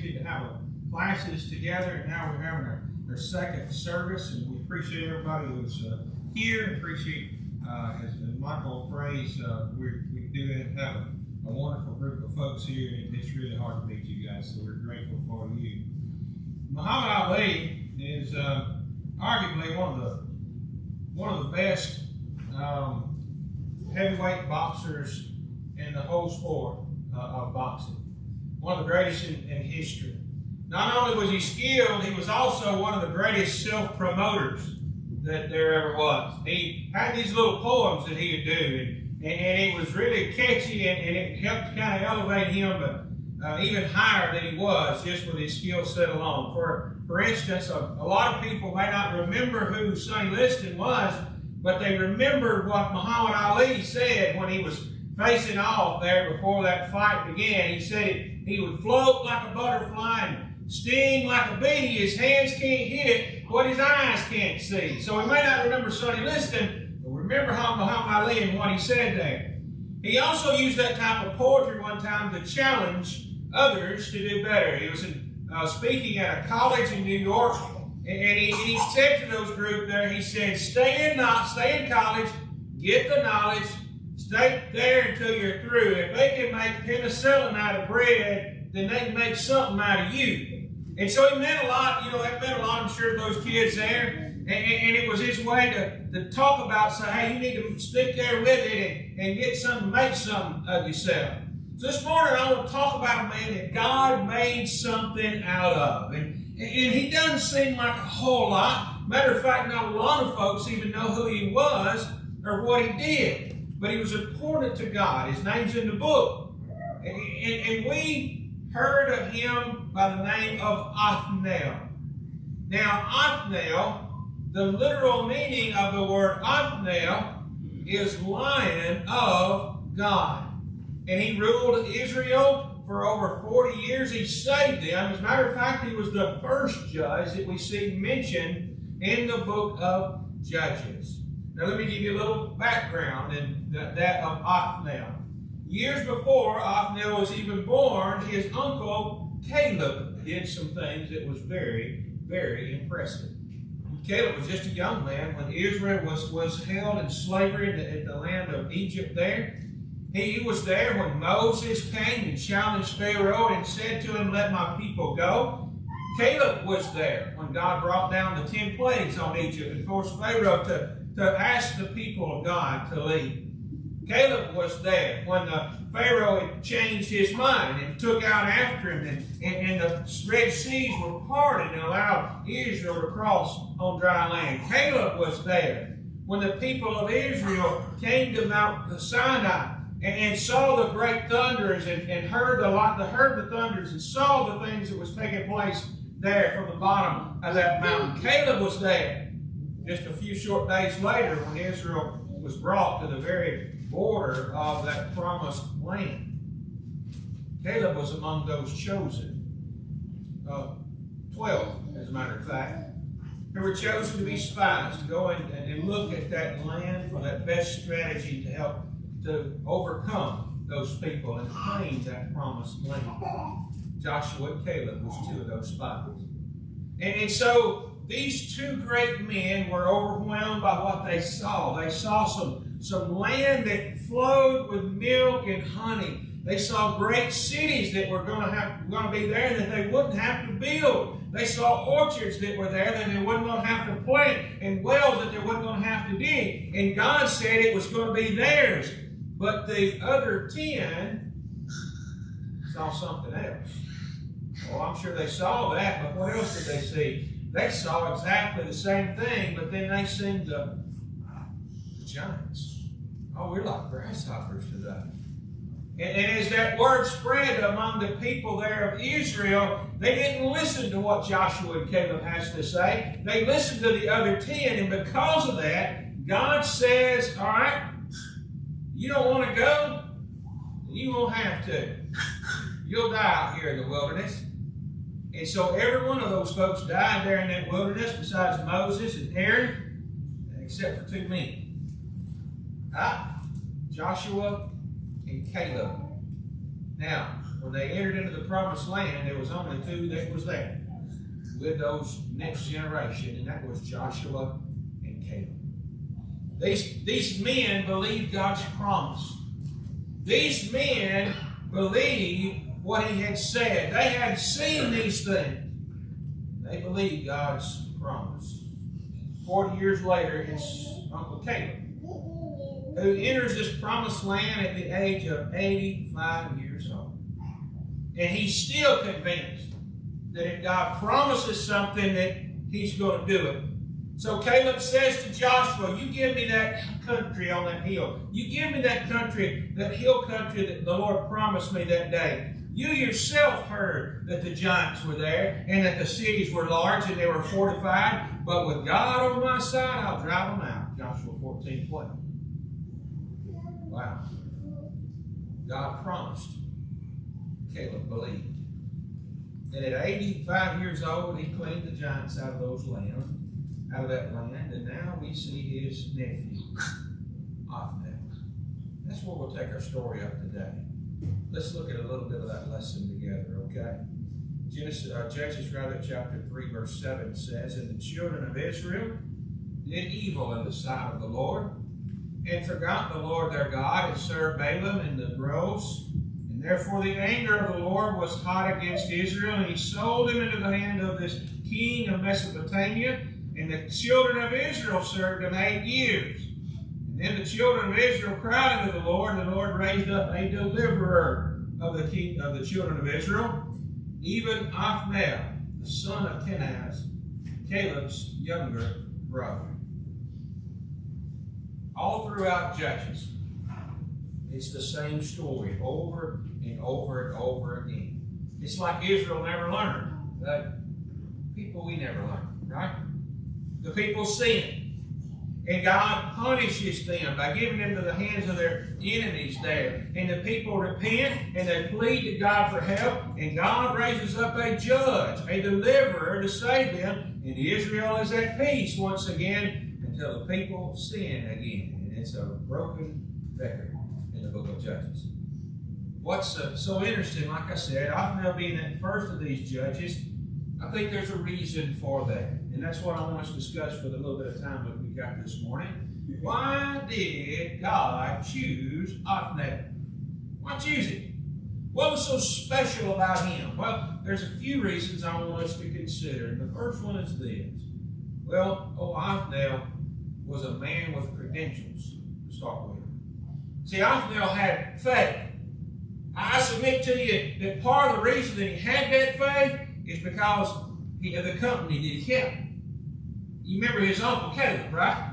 opportunity to have classes together, and now we're having our second service, and we appreciate everybody who's here. Appreciate, as Michael prays, we do have a wonderful group of folks here, and it's really hard to meet you guys, so we're grateful for you. Muhammad Ali is arguably one of the best heavyweight boxers in the whole sport of boxing. One of the greatest in history. Not only was he skilled, he was also one of the greatest self-promoters that there ever was. He had these little poems that he would do, and it was really catchy, and it helped kind of elevate him even higher than he was just with his skill set alone. For instance, a lot of people may not remember who Sonny Liston was, but they remembered what Muhammad Ali said when he was facing off there before that fight began. He said he would float like a butterfly and sting like a bee. His hands can't hit what his eyes can't see. So we may not remember Sonny Liston, but remember how Muhammad Ali and what he said there. He also used that type of poetry one time to challenge others to do better. He was speaking at a college in New York, and he said to those group there, he said, stay in college, get the knowledge, stay there until you're through. If they can make penicillin out of bread, then they can make something out of you. And so it meant a lot, it meant a lot, I'm sure, to those kids there. And it was his way to talk about, say, hey, you need to stick there with it and get something, make something of yourself. So this morning I want to talk about a man that God made something out of. And he doesn't seem like a whole lot. Matter of fact, not a lot of folks even know who he was or what he did. But he was important to God. His name's in the book. And we heard of him by the name of Othniel. Now, Othniel, the literal meaning of the word Othniel is Lion of God. And he ruled Israel for over 40 years. He saved them. As a matter of fact, he was the first judge that we see mentioned in the book of Judges. Now, let me give you a little background in that of Othniel. Years before Othniel was even born, his uncle Caleb did some things that was very, very impressive. Caleb was just a young man when Israel was held in slavery in the land of Egypt there. He was there when Moses came and challenged Pharaoh and said to him, let my people go. Caleb was there when God brought down the 10 plagues on Egypt and forced Pharaoh to ask the people of God to leave. Caleb was there when the Pharaoh had changed his mind and took out after him, and the Red Seas were parted and allowed Israel to cross on dry land. Caleb was there when the people of Israel came to Mount Sinai and saw the great thunders and heard the thunders and saw the things that was taking place there from the bottom of that mountain. Caleb was there just a few short days later when Israel was brought to the very border of that promised land. Caleb was among those chosen, 12 as a matter of fact, who were chosen to be spies, to go and look at that land for that best strategy to help to overcome those people and claim that promised land. Joshua and Caleb was two of those spies. And so these two great men were overwhelmed by what they saw. They saw some land that flowed with milk and honey. They saw great cities that were going to be there that they wouldn't have to build. They saw orchards that were there that they wasn't going to have to plant, and wells that they wasn't going to have to dig. And God said it was going to be theirs. But the other 10 saw something else. Well, I'm sure they saw that, but what else did they see? They saw exactly the same thing, but then they seen the giants. Oh, we're like grasshoppers today. And as that word spread among the people there of Israel, they didn't listen to what Joshua and Caleb has to say. They listened to the other 10, and because of that, God says, all right, you don't want to go? You won't have to. You'll die out here in the wilderness. And so every one of those folks died there in that wilderness besides Moses and Aaron, except for 2 men. Joshua and Caleb. Now, when they entered into the promised land, there was only two that was there with those next generation, and that was Joshua and Caleb. These men believed God's promise. These men believed what he had said. They had seen these things. They believed God's promise. 40 years later, it's Uncle Caleb who enters this promised land at the age of 85 years old. And he's still convinced that if God promises something, that he's going to do it. So Caleb says to Joshua, you give me that country on that hill. You give me that country, that hill country that the Lord promised me that day. You yourself heard that the giants were there and that the cities were large and they were fortified. But with God on my side, I'll drive them out. Joshua 14:12. Wow. God promised. Caleb believed. And at 85 years old, he cleaned the giants out of that land, and now we see his nephew, Othniel. That's where we'll take our story up today. Let's look at a little bit of that lesson together, okay? Judges chapter 3, verse 7 says, And the children of Israel did evil in the sight of the Lord, and forgot the Lord their God, and served Balaam in the groves. And therefore the anger of the Lord was hot against Israel, and he sold him into the hand of this king of Mesopotamia. And the children of Israel served him 8 years. And then the children of Israel cried unto the Lord, and the Lord raised up a deliverer of the children of Israel, even Othniel, the son of Kenaz, Caleb's younger brother. All throughout Judges, it's the same story over and over and over again. It's like Israel never learned. The people, we never learn, right? The people sin. And God punishes them by giving them to the hands of their enemies there. And the people repent and they plead to God for help. And God raises up a judge, a deliverer to save them. And Israel is at peace once again until the people sin again. And it's a broken record in the book of Judges. What's so interesting, like I said, Othniel being that first of these judges, I think there's a reason for that. And that's what I want us to discuss for the little bit of time that we got this morning. Why did God choose Othniel? Why choose him? What was so special about him? Well, there's a few reasons I want us to consider. And the first one is this. Well, Othniel was a man with credentials to start with. See, Othniel had faith. I submit to you that part of the reason that he had that faith is because of the company that he kept. You remember his uncle Caleb, right?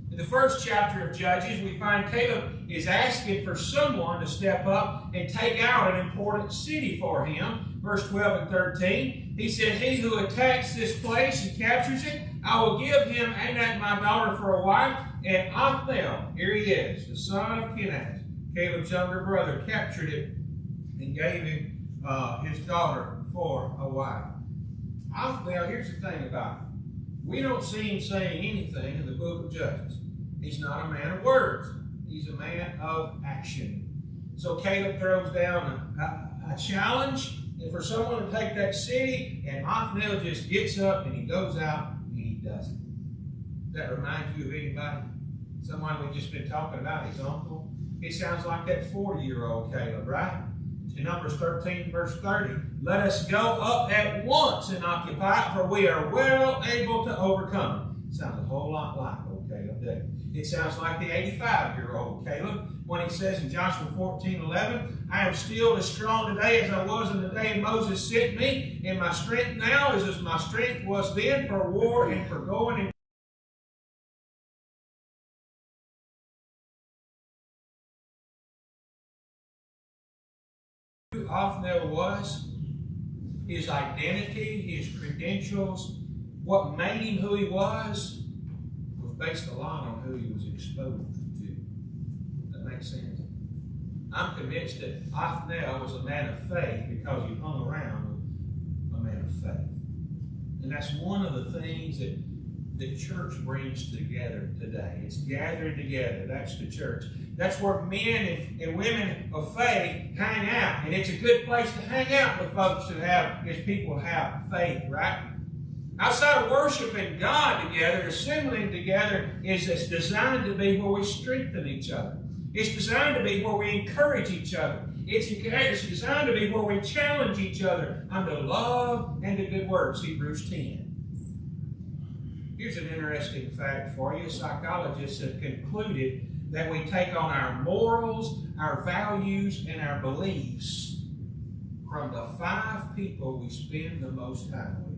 In the first chapter of Judges, we find Caleb is asking for someone to step up and take out an important city for him. Verse 12 and 13, he said, He who attacks this place and captures it, I will give him Anak my daughter for a wife. And Othniel, here he is, the son of Kenaz, Caleb's younger brother, captured it and gave him his daughter for a wife. Othniel, here's the thing about it. We don't see him saying anything in the book of Judges. He's not a man of words. He's a man of action. So Caleb throws down a challenge and for someone to take that city, and Othniel just gets up and he goes out and he does it. Does that remind you of anybody? Someone we've just been talking about, his uncle? He sounds like that 40-year-old Caleb, right? In Numbers 13, verse 30, let us go up at once and occupy it, for we are well able to overcome it. Sounds a whole lot like old Caleb, doesn't it? It sounds like the 85-year-old Caleb when he says in Joshua 14:11, I am still as strong today as I was in the day Moses sent me, and my strength now is as my strength was then for war and for going and who Othniel was, his identity, his credentials, what made him who he was based a lot on who he was exposed to. That makes sense? I'm convinced that Othniel was a man of faith because he hung around with a man of faith. And that's one of the things that the church brings together today. It's gathering together. That's the church. That's where men and women of faith hang out. And it's a good place to hang out with folks who have, as people have faith, right? Outside of worshiping God together, assembling together is designed to be where we strengthen each other. It's designed to be where we encourage each other. It's designed to be where we challenge each other unto love and to good works, Hebrews 10. Here's an interesting fact for you. Psychologists have concluded that we take on our morals, our values, and our beliefs from the 5 people we spend the most time with.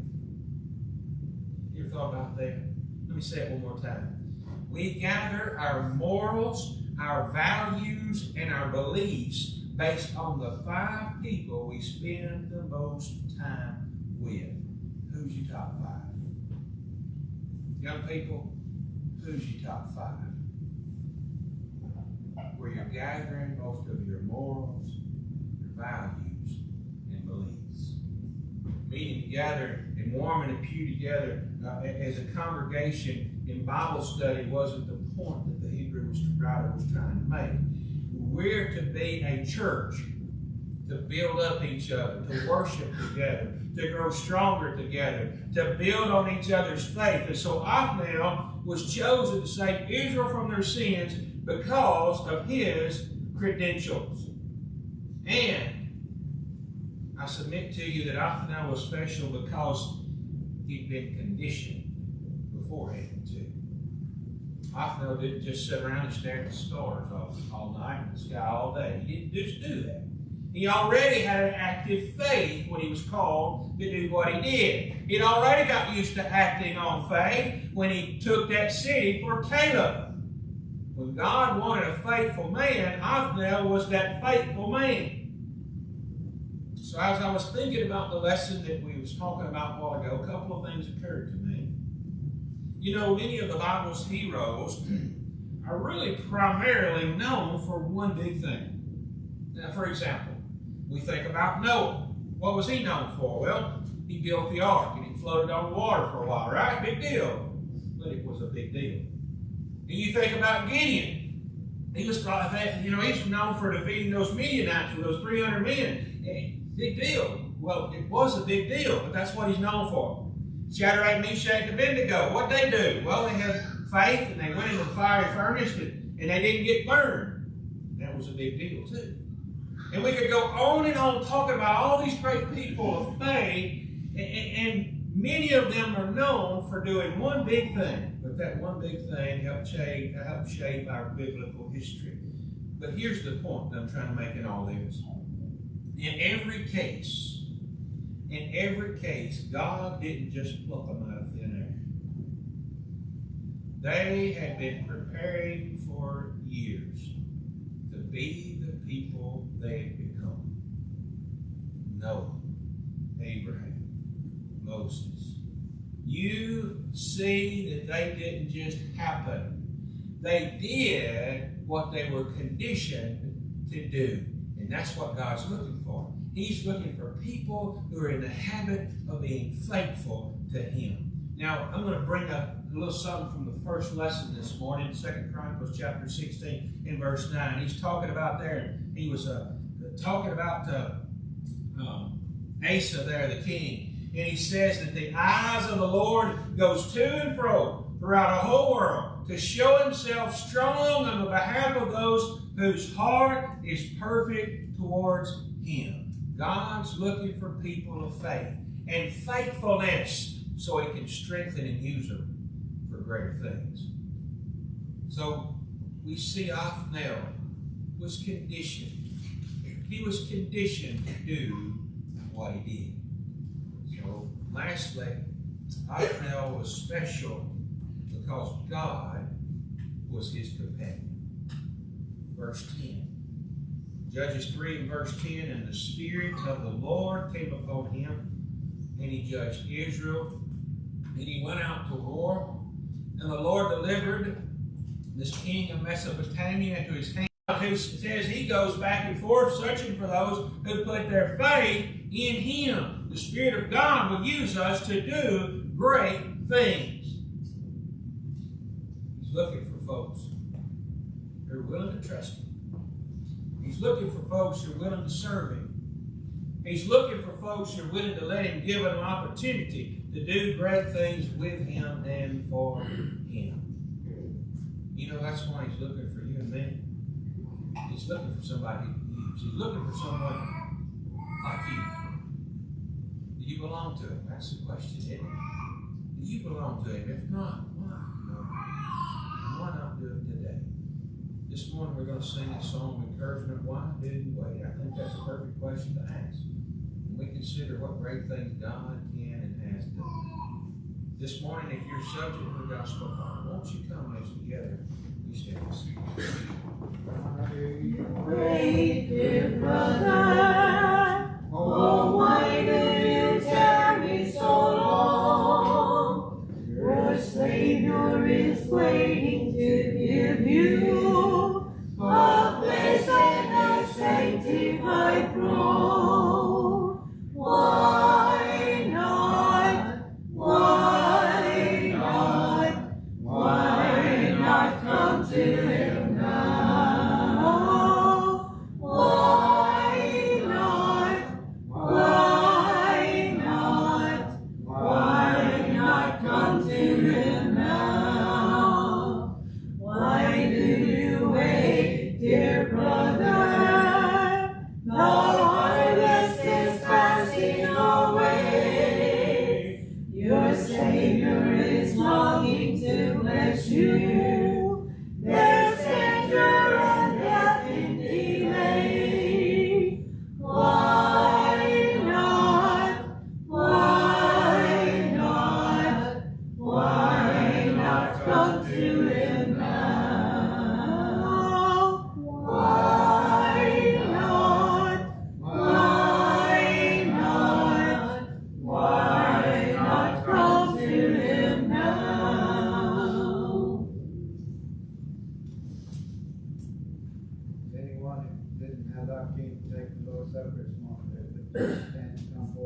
You ever thought about that? Let me say it one more time. We gather our morals, our values, and our beliefs based on the 5 people we spend the most time with. Who's your top 5? Young people, who's your top 5? Where you're gathering most of your morals, your values, and beliefs. Meeting together and warming a pew together as a congregation in Bible study wasn't the point that the Hebrew writer was trying to make. We're to be a church to build up each other, to worship together, to grow stronger together, to build on each other's faith. And so Othniel was chosen to save Israel from their sins because of his credentials. And I submit to you that Othniel was special because he'd been conditioned beforehand too. Othniel didn't just sit around and stare at the stars all night in the sky all day. He didn't just do that. He already had an active faith when he was called to do what he did. He'd already got used to acting on faith when he took that city for Caleb. When God wanted a faithful man, Othniel was that faithful man. So as I was thinking about the lesson that we was talking about a while ago, a couple of things occurred to me. You know, many of the Bible's heroes are really primarily known for one big thing. Now, for example, we think about Noah. What was he known for? Well, he built the ark and he floated on the water for a while, right? Big deal. But it was a big deal. And you think about Gideon. He was, he's known for defeating those Midianites with those 300 men. Big deal. Well, it was a big deal, but that's what he's known for. Shadrach, Meshach, and Abednego, what'd they do? Well, they had faith and they went into the fiery furnace and they didn't get burned. That was a big deal too. And we could go on and on talking about all these great people of faith, and many of them are known for doing one big thing. But that one big thing helped shape our biblical history. But here's the point that I'm trying to make in all this. In every case, God didn't just pluck them out of thin air. They had been preparing for years to be the people they had become. Noah, Abraham, Moses. You see that they didn't just happen. They did what they were conditioned to do. And that's what God's looking for. He's looking for people who are in the habit of being faithful to Him. Now, I'm going to bring up a little something from the first lesson this morning, 2 Chronicles chapter 16 and verse 9. He's talking about there, he was talking about Asa there, the king. And he says that the eyes of the Lord goes to and fro throughout the whole world to show Himself strong on the behalf of those whose heart is perfect towards Him. God's looking for people of faith and faithfulness so He can strengthen and use them for greater things. So we see Othniel was conditioned. He was conditioned to do what he did. So lastly, Othniel was special because God was his companion. Verse 10. Judges 3 and verse 10, and the Spirit of the Lord came upon him, and he judged Israel, and he went out to war, and the Lord delivered this king of Mesopotamia into his hand, who says he goes back and forth searching for those who put their faith in Him. The Spirit of God will use us to do great things. looking for folks who are willing to trust Him. He's looking for folks who are willing to serve Him. He's looking for folks who are willing to let Him give them an opportunity to do great things with Him and for Him. You know, that's why He's looking for you and me. He's looking for somebody He can use. He's looking for someone like you. Do you belong to Him? That's the question, isn't it? Do you belong to Him? If not, why? Why not do it today? This morning we're going to sing a song of encouragement. Why do you wait? I think that's a perfect question to ask. When we consider what great things God can and has done. This morning, if you're subject to the gospel heart, won't you come as together? We stand and sing. Wait, dear brother, oh, why do you tarry so long? Your Savior is waiting to give you a place in the sanctified throne. Why not? Why not? Why not come to Him now? Why not? Why not? Why not come to Him now? Why do you wait, dear brother? The harvest is passing away. Your Savior is longing to bless you. There's danger and death in delay. Why not? Why not? Why not come to Him now? Why not? Why not? Why not come to Him now? Anyone who didn't have the opportunity to take the Lord's Supper this morning, stand and come forward.